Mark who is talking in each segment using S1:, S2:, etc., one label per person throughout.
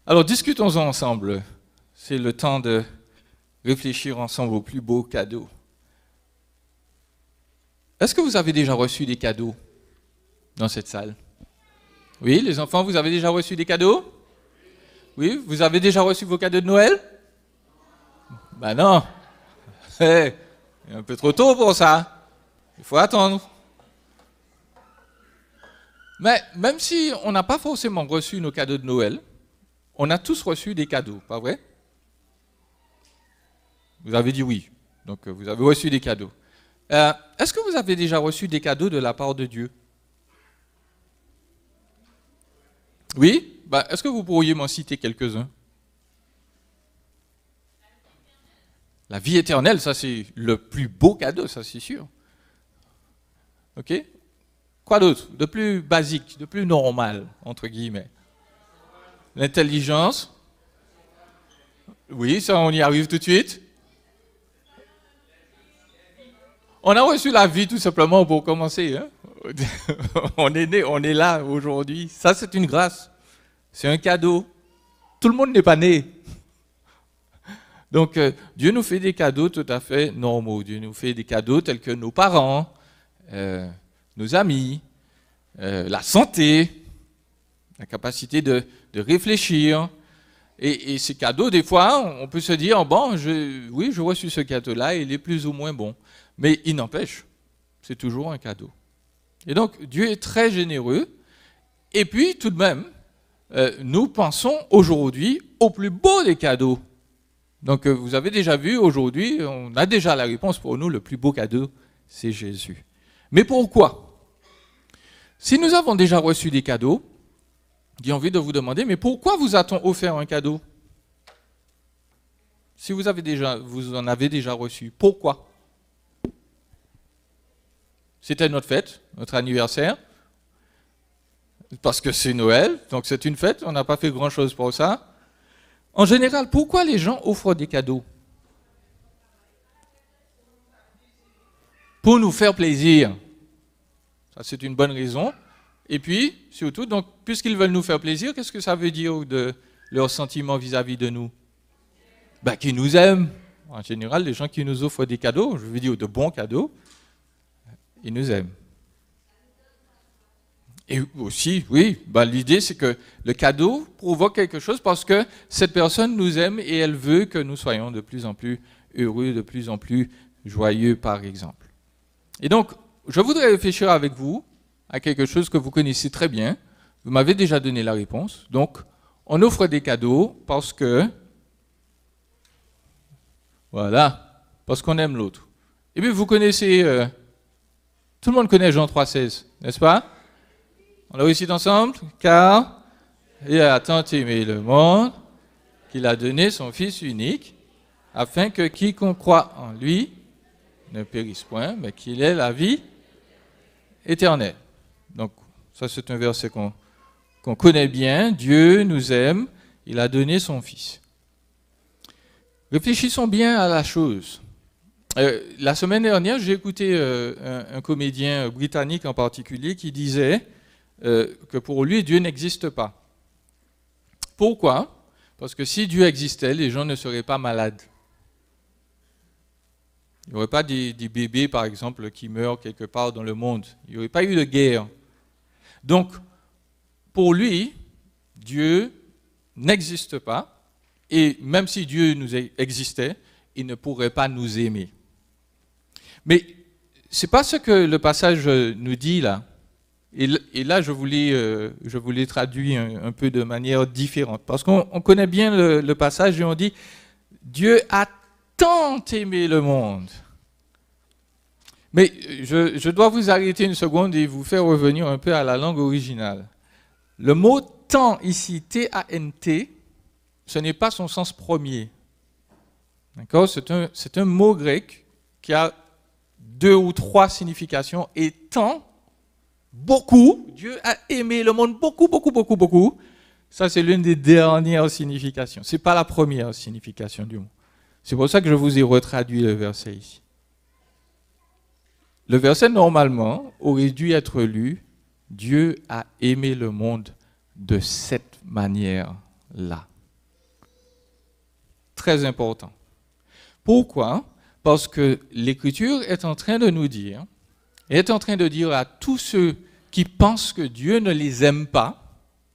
S1: Alors, discutons-en ensemble. C'est le temps de réfléchir ensemble au plus beau cadeau. Est-ce que vous avez déjà reçu des cadeaux dans cette salle? Oui, les enfants, vous avez déjà reçu des cadeaux? Oui, vous avez déjà reçu vos cadeaux de Noël? Ben non. C'est un peu trop tôt pour ça. Il faut attendre. Mais même si on n'a pas forcément reçu nos cadeaux de Noël, on a tous reçu des cadeaux, pas vrai? Vous avez dit oui. Donc vous avez reçu des cadeaux. Est-ce que vous avez déjà reçu des cadeaux de la part de Dieu? Oui? Est-ce que vous pourriez m'en citer quelques-uns? La vie éternelle, ça c'est le plus beau cadeau, ça c'est sûr. Ok? Quoi d'autre? De plus basique, de plus normal, entre guillemets. L'intelligence. Oui, ça on y arrive tout de suite. On a reçu la vie tout simplement pour commencer. Hein? On est né, on est là aujourd'hui. Ça c'est une grâce. C'est un cadeau. Tout le monde n'est pas né. Donc Dieu nous fait des cadeaux tout à fait normaux. Dieu nous fait des cadeaux tels que nos parents, nos amis, la santé, la capacité de réfléchir. Et ces cadeaux, des fois, on peut se dire, bon, oui, je reçu ce cadeau-là, il est plus ou moins bon. Mais il n'empêche, c'est toujours un cadeau. Et donc, Dieu est très généreux. Et puis, tout de même, nous pensons aujourd'hui au plus beau des cadeaux. Donc, vous avez déjà vu, aujourd'hui, on a déjà la réponse pour nous, le plus beau cadeau, c'est Jésus. Mais pourquoi? Si nous avons déjà reçu des cadeaux, j'ai envie de vous demander, mais pourquoi vous a-t-on offert un cadeau? Si vous en avez déjà reçu, pourquoi? C'était notre fête, notre anniversaire, parce que c'est Noël, donc c'est une fête, on n'a pas fait grand-chose pour ça. En général, pourquoi les gens offrent des cadeaux? Pour nous faire plaisir. Ça, c'est une bonne raison. Et puis, surtout, donc, puisqu'ils veulent nous faire plaisir, qu'est-ce que ça veut dire de leurs sentiments vis-à-vis de nous? Qu'ils nous aiment. En général, les gens qui nous offrent des cadeaux, je veux dire de bons cadeaux, ils nous aiment. Et aussi, oui, l'idée c'est que le cadeau provoque quelque chose parce que cette personne nous aime et elle veut que nous soyons de plus en plus heureux, de plus en plus joyeux, par exemple. Et donc, je voudrais réfléchir avec vous à quelque chose que vous connaissez très bien. Vous m'avez déjà donné la réponse. Donc, on offre des cadeaux parce que, voilà, parce qu'on aime l'autre. Et puis, vous connaissez, tout le monde connaît Jean 3,16, n'est-ce pas? On l'a réussi ensemble, car il a tant aimé le monde qu'il a donné son Fils unique, afin que quiconque croit en lui ne périsse point, mais qu'il ait la vie éternelle. Donc, ça c'est un verset qu'on connaît bien. Dieu nous aime, il a donné son Fils. Réfléchissons bien à la chose. La semaine dernière, j'ai écouté un comédien britannique en particulier qui disait que pour lui, Dieu n'existe pas. Pourquoi? Parce que si Dieu existait, les gens ne seraient pas malades. Il n'y aurait pas des bébés, par exemple, qui meurent quelque part dans le monde. Il n'y aurait pas eu de guerre. Donc, pour lui, Dieu n'existe pas. Et même si Dieu nous existait, il ne pourrait pas nous aimer. Mais ce n'est pas ce que le passage nous dit là. Et là, je voulais traduire un peu de manière différente. Parce qu'on connaît bien le passage et on dit « Dieu a tant aimé le monde ». Mais je dois vous arrêter une seconde et vous faire revenir un peu à la langue originale. Le mot « tant » ici, T-A-N-T, ce n'est pas son sens premier. D'accord? C'est un mot grec qui a 2 ou 3 significations. Et « tant », beaucoup, Dieu a aimé le monde beaucoup, beaucoup, beaucoup, beaucoup. Ça, c'est l'une des dernières significations. Ce n'est pas la première signification du mot. C'est pour ça que je vous ai retraduit le verset ici. Le verset, normalement, aurait dû être lu « Dieu a aimé le monde de cette manière-là ». très important. Pourquoi ? Parce que l'Écriture est en train de nous dire, est en train de dire à tous ceux qui pensent que Dieu ne les aime pas,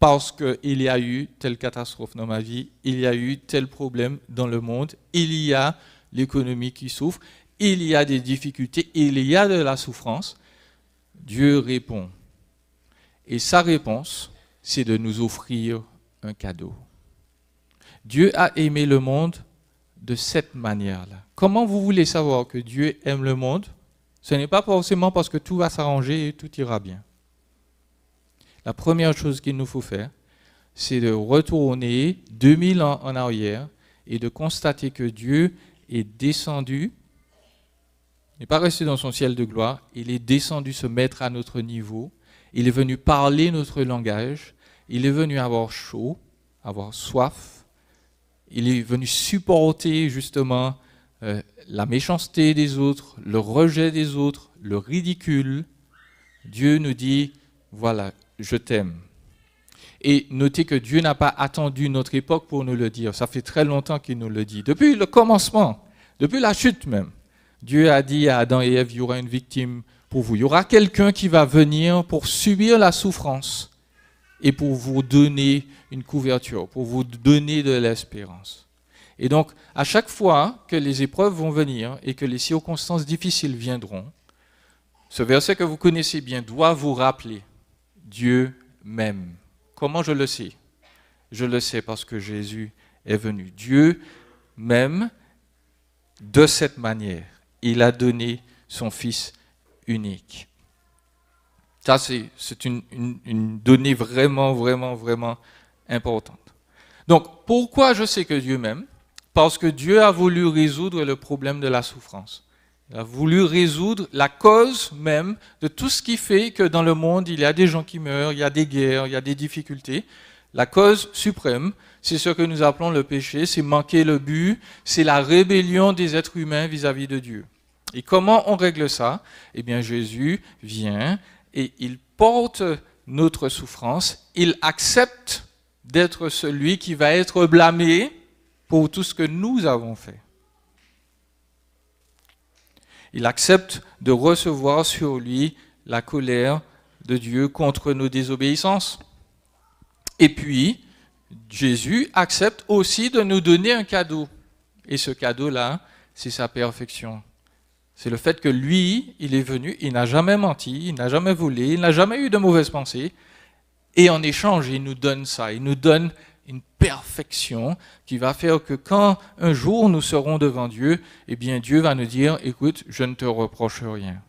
S1: parce qu'il y a eu telle catastrophe dans ma vie, il y a eu tel problème dans le monde, il y a l'économie qui souffre, il y a des difficultés, il y a de la souffrance. Dieu répond. Et sa réponse, c'est de nous offrir un cadeau. Dieu a aimé le monde de cette manière-là. Comment vous voulez savoir que Dieu aime le monde ? Ce n'est pas forcément parce que tout va s'arranger et tout ira bien. La première chose qu'il nous faut faire, c'est de retourner 2000 ans en arrière et de constater que Dieu est descendu, n'est pas resté dans son ciel de gloire, il est descendu se mettre à notre niveau, il est venu parler notre langage, il est venu avoir chaud, avoir soif, il est venu supporter justement la méchanceté des autres, le rejet des autres, le ridicule. Dieu nous dit, voilà, je t'aime. Et notez que Dieu n'a pas attendu notre époque pour nous le dire. Ça fait très longtemps qu'il nous le dit. Depuis le commencement, depuis la chute même, Dieu a dit à Adam et Ève, il y aura une victime pour vous. Il y aura quelqu'un qui va venir pour subir la souffrance et pour vous donner une couverture, pour vous donner de l'espérance. Et donc, à chaque fois que les épreuves vont venir et que les circonstances difficiles viendront, ce verset que vous connaissez bien doit vous rappeler, Dieu m'aime. Comment je le sais ? Je le sais parce que Jésus est venu. Dieu m'aime de cette manière. Il a donné son Fils unique. Ça, c'est une donnée vraiment, vraiment, vraiment importante. Donc, pourquoi je sais que Dieu m'aime ? Parce que Dieu a voulu résoudre le problème de la souffrance. Il a voulu résoudre la cause même de tout ce qui fait que dans le monde, il y a des gens qui meurent, il y a des guerres, il y a des difficultés. La cause suprême, c'est ce que nous appelons le péché, c'est manquer le but, c'est la rébellion des êtres humains vis-à-vis de Dieu. Et comment on règle ça ? Eh bien, Jésus vient et il porte notre souffrance, il accepte d'être celui qui va être blâmé pour tout ce que nous avons fait. Il accepte de recevoir sur lui la colère de Dieu contre nos désobéissances. Et puis, Jésus accepte aussi de nous donner un cadeau. Et ce cadeau-là, c'est sa perfection. C'est le fait que lui, il est venu, il n'a jamais menti, il n'a jamais volé, il n'a jamais eu de mauvaises pensées. Et en échange, il nous donne ça, il nous donne une perfection qui va faire que quand un jour nous serons devant Dieu, eh bien Dieu va nous dire, écoute, je ne te reproche rien.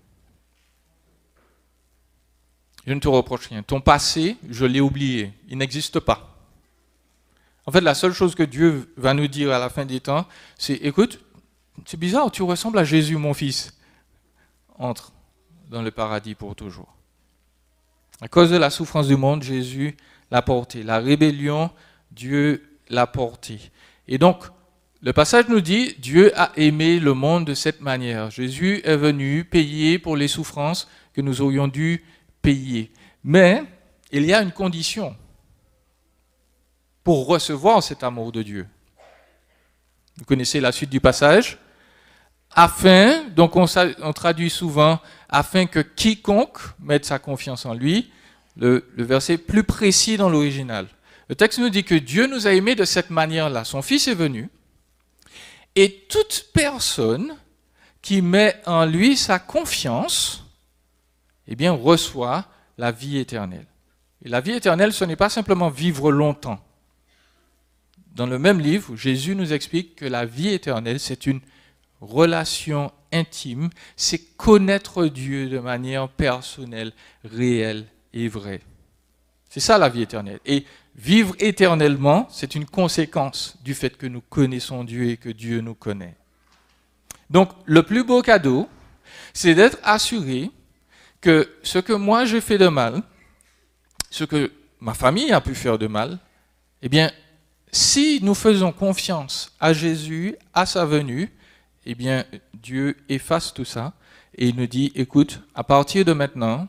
S1: Je ne te reproche rien. Ton passé, je l'ai oublié, il n'existe pas. En fait, la seule chose que Dieu va nous dire à la fin des temps, c'est, écoute, c'est bizarre, tu ressembles à Jésus, mon fils. Entre dans le paradis pour toujours. À cause de la souffrance du monde, Jésus l'a porté. La rébellion, Dieu l'a porté. Et donc, le passage nous dit, Dieu a aimé le monde de cette manière. Jésus est venu payer pour les souffrances que nous aurions dû payer. Mais il y a une condition pour recevoir cet amour de Dieu. Vous connaissez la suite du passage. Afin, donc on traduit souvent, afin que quiconque mette sa confiance en lui, le verset plus précis dans l'original. Le texte nous dit que Dieu nous a aimés de cette manière-là. Son Fils est venu, et toute personne qui met en lui sa confiance, eh bien, reçoit la vie éternelle. Et la vie éternelle, ce n'est pas simplement vivre longtemps. Dans le même livre, Jésus nous explique que la vie éternelle, c'est une relation intime, c'est connaître Dieu de manière personnelle, réelle et vraie. C'est ça la vie éternelle. Et vivre éternellement, c'est une conséquence du fait que nous connaissons Dieu et que Dieu nous connaît. Donc, le plus beau cadeau, c'est d'être assuré que ce que moi j'ai fait de mal, ce que ma famille a pu faire de mal, eh bien, si nous faisons confiance à Jésus, à sa venue, eh bien, Dieu efface tout ça et il nous dit, écoute, à partir de maintenant,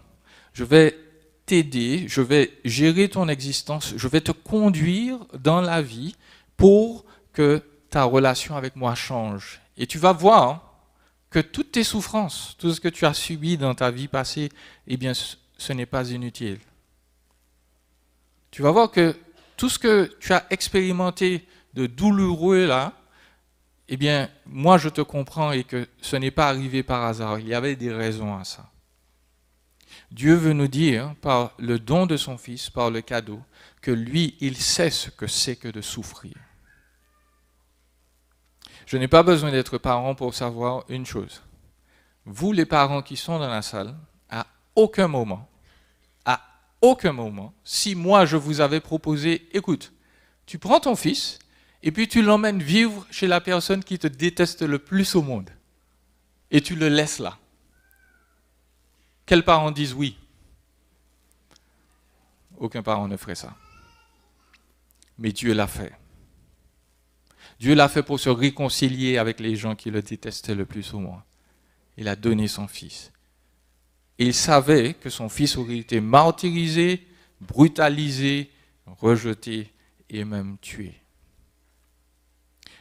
S1: je vais t'aider, je vais gérer ton existence, je vais te conduire dans la vie pour que ta relation avec moi change. Et tu vas voir que toutes tes souffrances, tout ce que tu as subi dans ta vie passée, eh bien, ce n'est pas inutile. Tu vas voir que tout ce que tu as expérimenté de douloureux là, eh bien, moi je te comprends et que ce n'est pas arrivé par hasard. Il y avait des raisons à ça. Dieu veut nous dire, par le don de son Fils, par le cadeau, que lui, il sait ce que c'est que de souffrir. Je n'ai pas besoin d'être parent pour savoir une chose. Vous, les parents qui sont dans la salle, à aucun moment, si moi je vous avais proposé, écoute, tu prends ton fils et puis tu l'emmènes vivre chez la personne qui te déteste le plus au monde et tu le laisses là. Quels parents disent oui? Aucun parent ne ferait ça. Mais Dieu l'a fait. Dieu l'a fait pour se réconcilier avec les gens qui le détestaient le plus au monde. Il a donné son fils. Et il savait que son fils aurait été martyrisé, brutalisé, rejeté et même tué.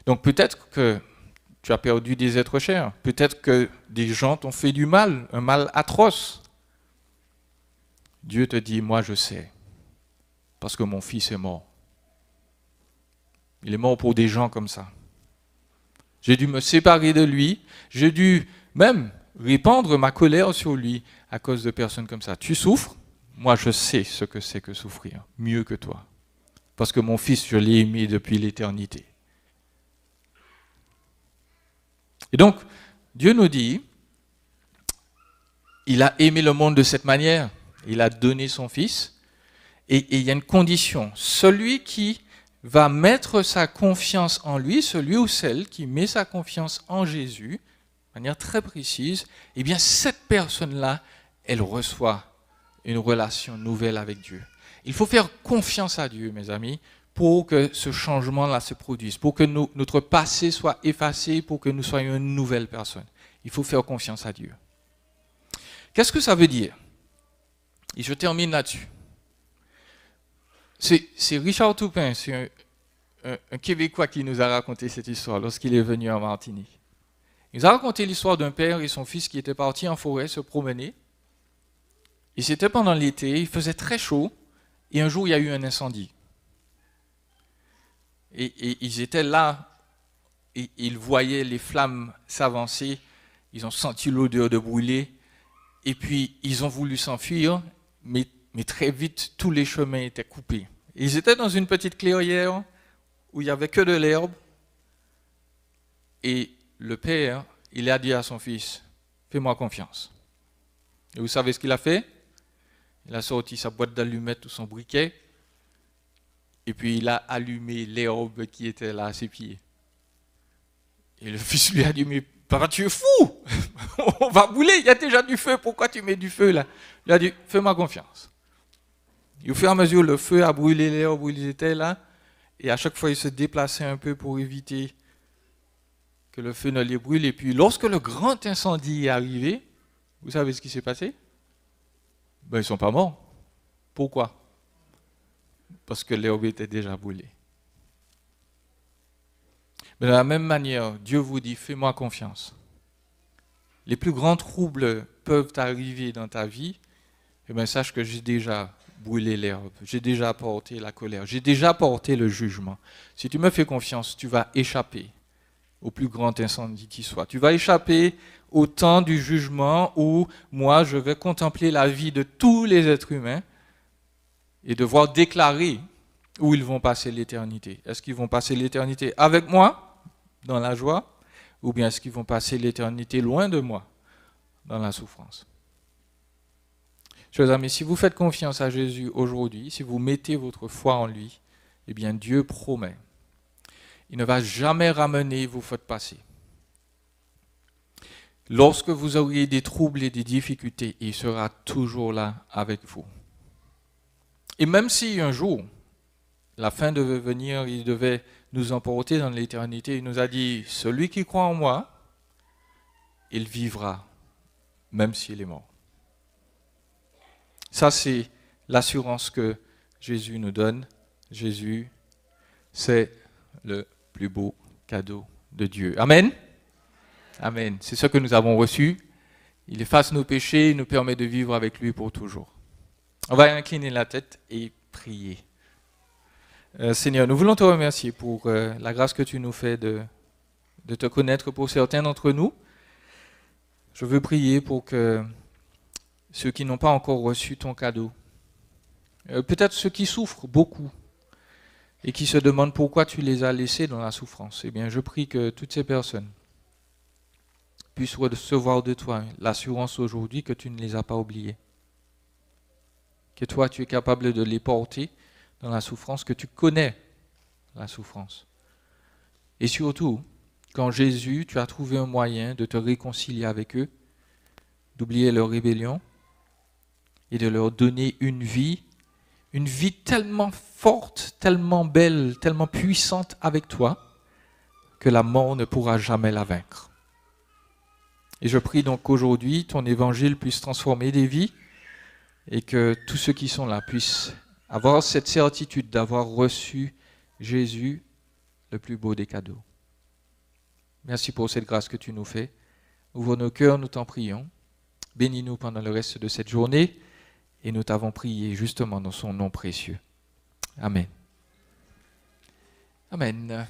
S1: Donc peut-être que tu as perdu des êtres chers, peut-être que des gens t'ont fait du mal, un mal atroce. Dieu te dit, moi je sais, parce que mon fils est mort. Il est mort pour des gens comme ça. J'ai dû me séparer de lui, j'ai dû même répandre ma colère sur lui à cause de personnes comme ça. Tu souffres? Moi je sais ce que c'est que souffrir, mieux que toi. Parce que mon fils, je l'ai aimé depuis l'éternité. Et donc, Dieu nous dit, il a aimé le monde de cette manière, il a donné son fils, et il y a une condition, celui qui va mettre sa confiance en lui, celui ou celle qui met sa confiance en Jésus, de manière très précise, eh bien cette personne-là, elle reçoit une relation nouvelle avec Dieu. Il faut faire confiance à Dieu, mes amis, pour que ce changement-là se produise, pour que notre passé soit effacé, pour que nous soyons une nouvelle personne. Il faut faire confiance à Dieu. Qu'est-ce que ça veut dire? Et je termine là-dessus. C'est Richard Toupin, c'est un Québécois qui nous a raconté cette histoire lorsqu'il est venu en Martinique. Il nous a raconté l'histoire d'un père et son fils qui étaient partis en forêt se promener. Et c'était pendant l'été, il faisait très chaud, et un jour il y a eu un incendie. Et ils étaient là, et ils voyaient les flammes s'avancer, ils ont senti l'odeur de brûler, et puis ils ont voulu s'enfuir, mais très vite tous les chemins étaient coupés. Ils étaient dans une petite clairière où il n'y avait que de l'herbe, et le père, il a dit à son fils, fais-moi confiance. Et vous savez ce qu'il a fait? Il a sorti sa boîte d'allumettes ou son briquet, et puis il a allumé l'herbe qui était là à ses pieds. Et le fils lui a dit, mais papa, tu es fou! On va brûler, il y a déjà du feu, pourquoi tu mets du feu là? Il a dit, fais-moi confiance. Et au fur et à mesure, le feu a brûlé l'herbe où ils étaient là, et à chaque fois, il se déplaçait un peu pour éviter que le feu ne les brûle. Et puis, lorsque le grand incendie est arrivé, vous savez ce qui s'est passé? Ben, ils ne sont pas morts. Pourquoi? Parce que l'herbe était déjà brûlée. Mais de la même manière, Dieu vous dit, fais-moi confiance. Les plus grands troubles peuvent arriver dans ta vie, et bien sache que j'ai déjà brûlé l'herbe, j'ai déjà porté la colère, j'ai déjà porté le jugement. Si tu me fais confiance, tu vas échapper au plus grand incendie qui soit. Tu vas échapper au temps du jugement où moi je vais contempler la vie de tous les êtres humains et devoir déclarer où ils vont passer l'éternité. Est-ce qu'ils vont passer l'éternité avec moi, dans la joie, ou bien est-ce qu'ils vont passer l'éternité loin de moi, dans la souffrance? Chers amis, si vous faites confiance à Jésus aujourd'hui, si vous mettez votre foi en lui, eh bien Dieu promet. Il ne va jamais ramener vos fautes passées. Lorsque vous auriez des troubles et des difficultés, il sera toujours là avec vous. Et même si un jour, la fin devait venir, il devait nous emporter dans l'éternité, il nous a dit, celui qui croit en moi, il vivra, même s'il est mort. Ça, c'est l'assurance que Jésus nous donne. Jésus, c'est le plus beau cadeau de Dieu. Amen. Amen. C'est ce que nous avons reçu. Il efface nos péchés, il nous permet de vivre avec lui pour toujours. On va incliner la tête et prier. Seigneur, nous voulons te remercier pour la grâce que tu nous fais de te connaître pour certains d'entre nous. Je veux prier pour que ceux qui n'ont pas encore reçu ton cadeau, peut-être ceux qui souffrent beaucoup et qui se demandent pourquoi tu les as laissés dans la souffrance, eh bien, je prie que toutes ces personnes puissent recevoir de toi l'assurance aujourd'hui que tu ne les as pas oubliés. Que toi, tu es capable de les porter dans la souffrance, que tu connais la souffrance. Et surtout, qu'en Jésus, tu as trouvé un moyen de te réconcilier avec eux, d'oublier leur rébellion et de leur donner une vie tellement forte, tellement belle, tellement puissante avec toi, que la mort ne pourra jamais la vaincre. Et je prie donc qu'aujourd'hui, ton évangile puisse transformer des vies et que tous ceux qui sont là puissent avoir cette certitude d'avoir reçu Jésus, le plus beau des cadeaux. Merci pour cette grâce que tu nous fais. Ouvre nos cœurs, nous t'en prions. Bénis-nous pendant le reste de cette journée et nous t'avons prié justement dans son nom précieux. Amen. Amen.